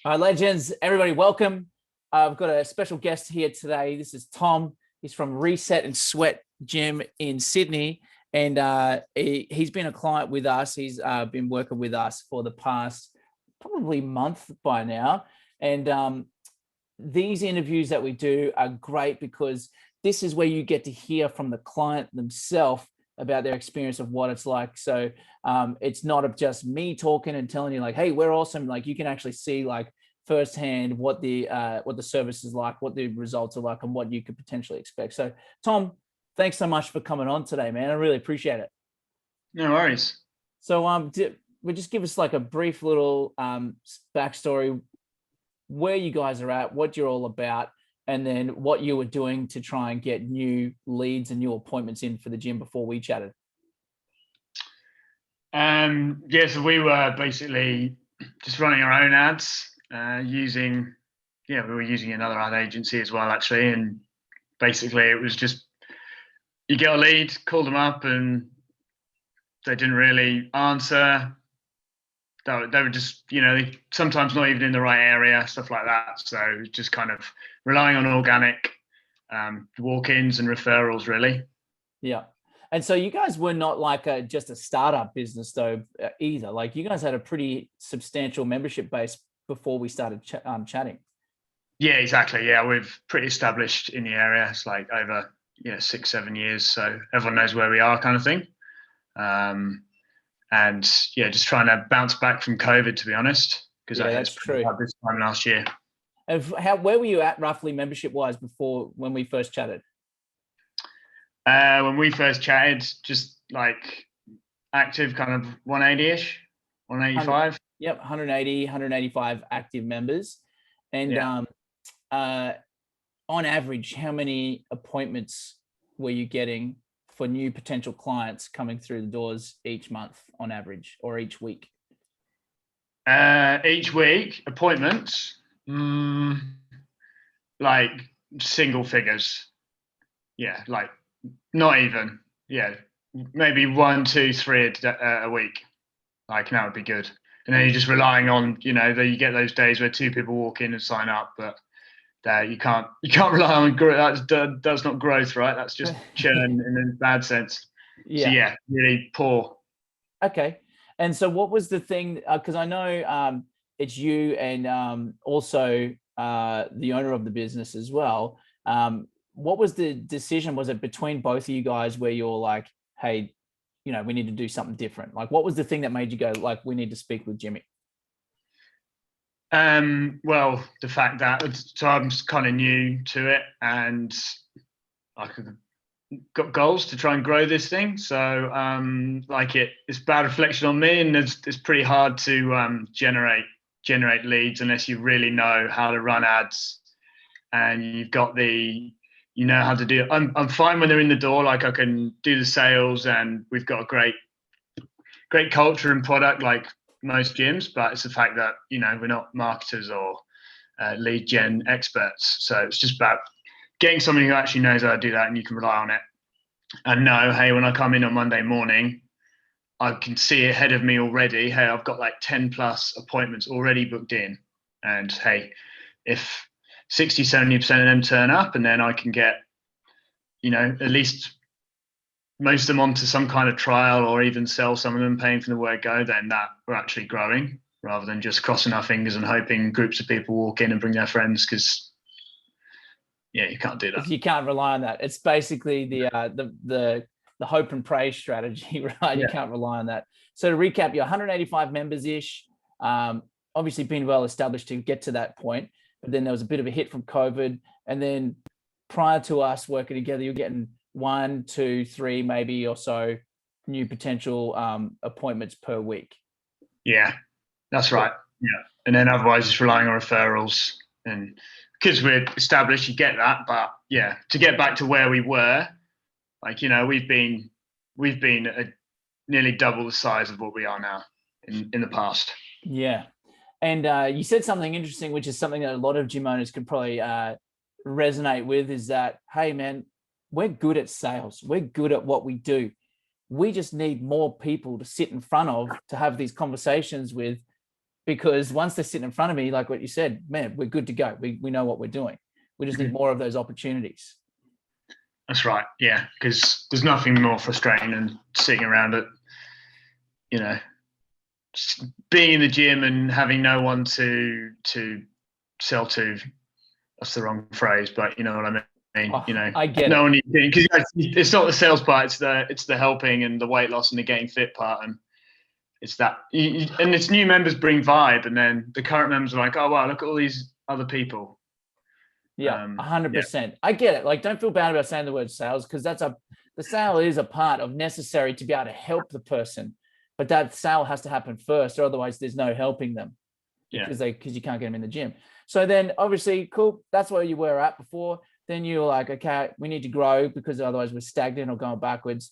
All right, legends, everybody, welcome. I've got a special guest here today. This is Tom. He's from Reset and Sweat Gym in Sydney, and he's been a client with us. He's been working with us for the past probably month by now. And these interviews that we do are great because this is where you get to hear from the client themselves about their experience of what it's like. So it's not just me talking and telling you like, hey, we're awesome. Like you can actually see like firsthand what the service is like, what the results are like, and what you could potentially expect. So Tom, thanks so much for coming on today, man. I really appreciate it. No worries. So would just give us like a brief little backstory, where you guys are at, what you're all about, and then what you were doing to try and get new leads and new appointments in for the gym before we chatted. So we were basically just running our own ads, we were using another ad agency as well, actually. And basically it was just, you get a lead, call them up, and they didn't really answer. They were just, sometimes not even in the right area, stuff like that. So just kind of relying on organic walk-ins and referrals, really. Yeah. And so you guys were not like just a startup business though either. Like you guys had a pretty substantial membership base before we started chatting. Yeah, exactly. Yeah, we've pretty established in the area. It's like over 6-7 years, so everyone knows where we are, kind of thing. And yeah, just trying to bounce back from COVID, to be honest, because that's true. This time last year. And where were you at roughly membership wise before when we first chatted? When we first chatted, just like active kind of 180-ish, 185. Yep, 180, 185 active members. And on average, how many appointments were you getting for new potential clients coming through the doors each month on average, or each week? Each week, appointments, like single figures. Yeah, like not even. Yeah, maybe 1, 2, 3 a week. Like that would be good. And then you're just relying on, that you get those days where 2 people walk in and sign up, but you can't rely on growth. That's not growth, right? That's just churn in a bad sense. Yeah. So yeah, really poor. Okay. And so what was the thing, because I know it's you and also the owner of the business as well. What was the decision? Was it between both of you guys where you're like, hey, we need to do something different? Like, what was the thing that made you go like, we need to speak with Jimmy? Well, the fact that I'm kind of new to it, and I got goals to try and grow this thing. So it's bad reflection on me, and it's pretty hard to generate leads unless you really know how to run ads and you've got how to do it. I'm fine when they're in the door, like I can do the sales, and we've got a great culture and product like most gyms, but it's the fact that we're not marketers or lead gen experts. So it's just about getting somebody who actually knows how to do that, and you can rely on it and know, hey, when I come in on Monday morning, I can see ahead of me already, hey, I've got like 10 plus appointments already booked in, and hey, if 60-70% of them turn up, and then I can get at least most of them onto some kind of trial, or even sell some of them, paying for the word go, then that we're actually growing, rather than just crossing our fingers and hoping groups of people walk in and bring their friends, because you can't do that. You can't rely on that. It's basically the hope and pray strategy, right? You can't rely on that. So to recap, you're 185 members ish, obviously been well established to get to that point, but then there was a bit of a hit from COVID, and then prior to us working together, you're getting 1, 2, 3 maybe or so new potential appointments per week. Yeah, that's right. Yeah, and then otherwise just relying on referrals, and because we're established, you get that. But yeah, to get back to where we were, like we've been nearly double the size of what we are now in the past. Yeah, and you said something interesting, which is something that a lot of gym owners could probably resonate with, is that, hey man, we're good at sales, we're good at what we do, we just need more people to sit in front of, to have these conversations with, because once they're sitting in front of me, like what you said, man, we're good to go. We know what we're doing. We just need more of those opportunities. That's right. Yeah, because there's nothing more frustrating than sitting around at, just being in the gym and having no one to sell to. That's the wrong phrase, but you know what I mean. I get no it. one because it's not the sales part; it's the helping and the weight loss and the getting fit part, and it's that. And it's new members bring vibe, and then the current members are like, "Oh wow, look at all these other people." Yeah, 100%. I get it. Like, don't feel bad about saying the word sales, because the sale is a part of necessary to be able to help the person, but that sale has to happen first, or otherwise there's no helping them because you can't get them in the gym. So then obviously, cool. That's where you were at before. Then you're like, okay, we need to grow because otherwise we're stagnant or going backwards.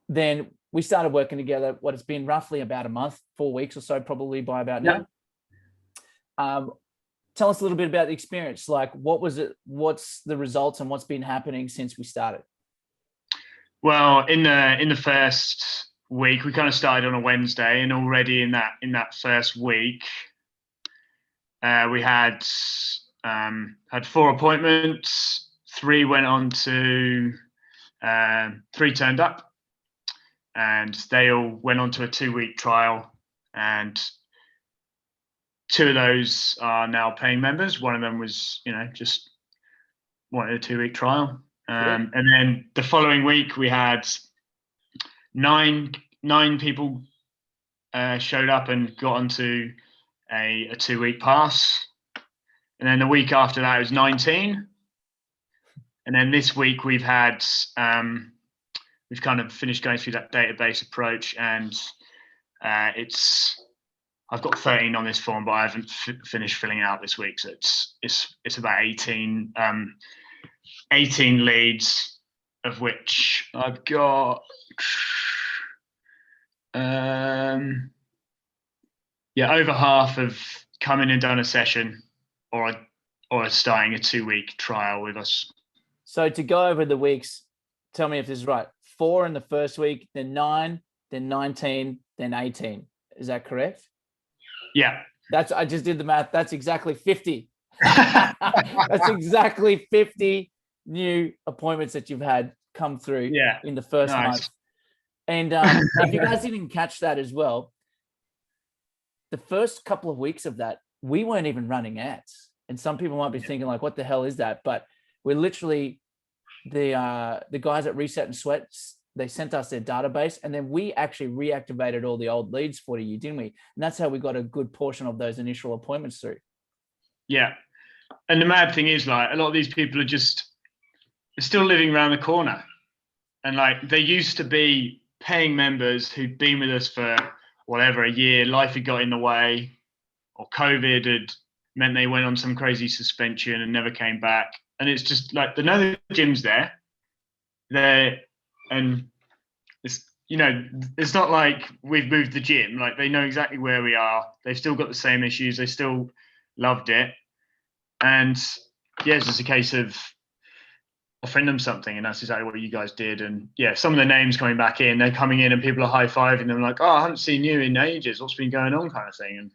Then we started working together. What it's been roughly about a month, 4 weeks or so, probably by about now. Tell us a little bit about the experience. Like, what was it? What's the results and what's been happening since we started? Well, in the first week, we kind of started on a Wednesday, and already in that first week, we had 4 appointments. 3 went on to 3 turned up, and they all went on to a 2-week trial, and 2 of those are now paying members. One of them was, just wanted a 2-week trial. And then the following week we had 9 people showed up and got onto a 2-week pass. And then the week after that it was 19. And then this week we've had we've kind of finished going through that database approach, and I've got 13 on this form, but I haven't finished filling out this week. So it's about 18 leads, of which I've got over half have come in and done a session or starting a 2-week trial with us. So to go over the weeks, tell me if this is right. 4 in the first week, then 9, then 19, then 18. Is that correct? Yeah. I just did the math. That's exactly 50. That's exactly 50 new appointments that you've had come through in the first month. And if you guys didn't catch that as well, the first couple of weeks of that, we weren't even running ads. And some people might be thinking like, what the hell is that? But we're literally the guys at Reset and Sweat, they sent us their database, and then we actually reactivated all the old leads for you, didn't we? And that's how we got a good portion of those initial appointments through. Yeah. And the mad thing is, like, a lot of these people are still living around the corner. And like, they used to be paying members who'd been with us for whatever, a year, life had got in the way, or COVID had meant they went on some crazy suspension and never came back. And it's just like, they know the gym's there. And it's, it's not like we've moved the gym. Like, they know exactly where we are. They've still got the same issues. They still loved it. And it's just a case of offering them something. And that's exactly what you guys did. And some of the names coming back in, they're coming in and people are high-fiving them like, oh, I haven't seen you in ages. What's been going on, kind of thing. And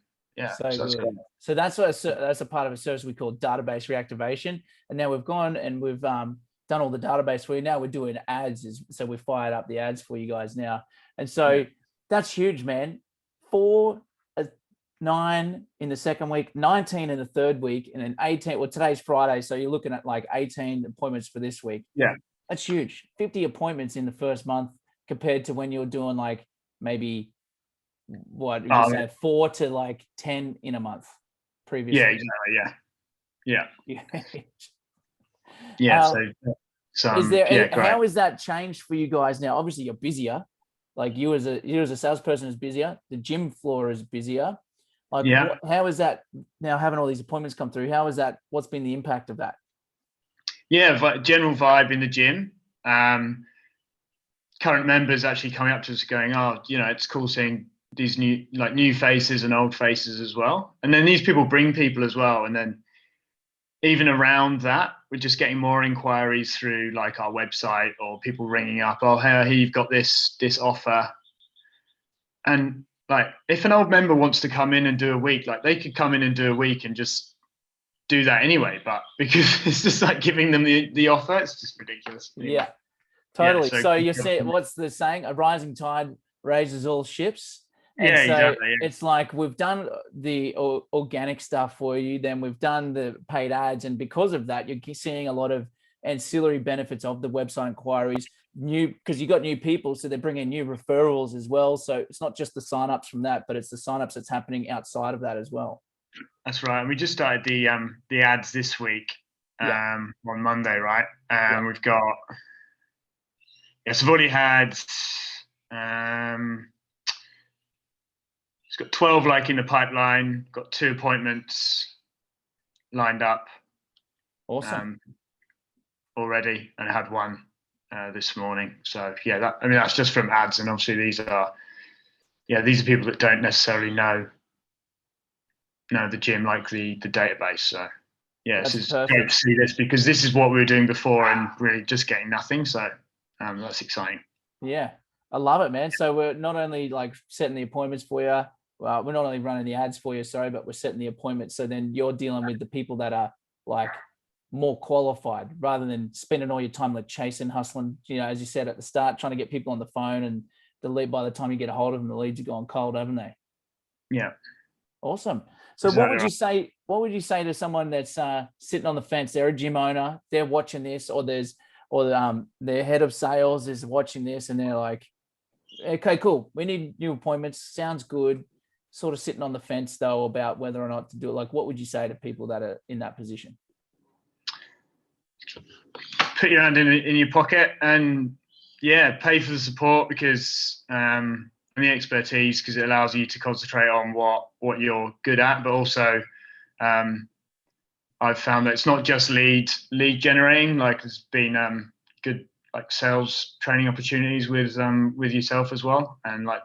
so that's a part of a service we call database reactivation. And now we've gone and we've done all the database for you. Now we're doing ads. So we fired up the ads for you guys now. And so that's huge, man. 4, 9 in the second week, 19 in the third week, and then 18. Well, today's Friday. So you're looking at like 18 appointments for this week. Yeah. That's huge. 50 appointments in the first month compared to when you're doing like maybe 4 to like 10 in a month previously. Yeah, exactly. Is there how is that changed for you guys now? Obviously you're busier. Like you as a salesperson is busier. The gym floor is busier. Like how is that now, having all these appointments come through? How is that? What's been the impact of that? General vibe in the gym. Current members actually coming up to us going, oh, it's cool seeing these new faces and old faces as well. And then these people bring people as well. And then even around that, we're just getting more inquiries through like our website, or people ringing up, oh, hey, you've got this offer. And like if an old member wants to come in and do a week, like they could come in and do a week and just do that anyway. But because it's just like giving them the offer, it's just ridiculous. Yeah, totally. Yeah, So you see, what's the saying? A rising tide raises all ships. And yeah, so exactly. Yeah. it's like we've done the organic stuff for you, then we've done the paid ads. And because of that, you're seeing a lot of ancillary benefits of the website inquiries, new, because you got new people. So they're bringing new referrals as well. So it's not just the signups from that, but it's the signups that's happening outside of that as well. That's right. And we just started the ads this week on Monday, right? We've got, yes, I've already had, it's got 12 like in the pipeline, got 2 appointments lined up. Awesome. Already, and I had one this morning. So yeah, that's just from ads, and obviously these are people that don't necessarily know the gym, like the database. So yeah, That's this is perfect. great to see this, because this is what we were doing before and really just getting nothing. So that's exciting. Yeah, I love it, man. So we're not only like setting the appointments for you, well, we're not only running the ads for you, sorry, but we're setting the appointments. So then you're dealing with the people that are like more qualified, rather than spending all your time like chasing, hustling, as you said at the start, trying to get people on the phone, and the lead, by the time you get a hold of them, the leads are gone cold, haven't they? Yeah. Awesome. So Exactly what would you say to someone that's sitting on the fence? They're a gym owner, they're watching this, or their head of sales is watching this, and they're like, okay, cool, we need new appointments. Sounds good. Sort of sitting on the fence though about whether or not to do it. Like, what would you say to people that are in that position? Put your hand in your pocket and pay for the support, because and the expertise, because it allows you to concentrate on what you're good at. But also I've found that it's not just lead generating. Like there's been good like sales training opportunities with yourself as well, and like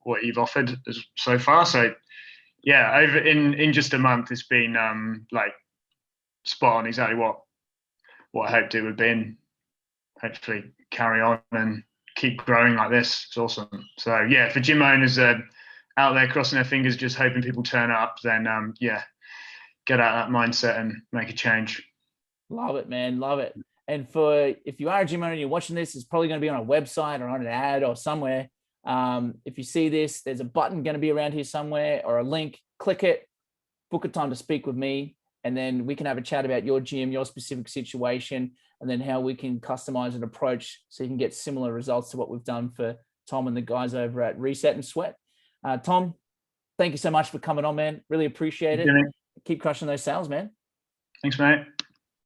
what you've offered so far. So yeah, over in just a month, it's been like spot on, exactly what I hoped it would be, and hopefully carry on and keep growing like this. It's awesome. So yeah, for gym owners out there crossing their fingers, just hoping people turn up, then get out of that mindset and make a change. Love it, man. Love it. And if you are a gym owner and you're watching this, it's probably going to be on a website or on an ad or somewhere. If you see this, there's a button going to be around here somewhere, or a link. Click it, book a time to speak with me, and then we can have a chat about your gym, your specific situation, and then how we can customize an approach so you can get similar results to what we've done for Tom and the guys over at Reset and Sweat. Tom, thank you so much for coming on, man. Really appreciate it. Keep crushing those sales, man. Thanks, mate.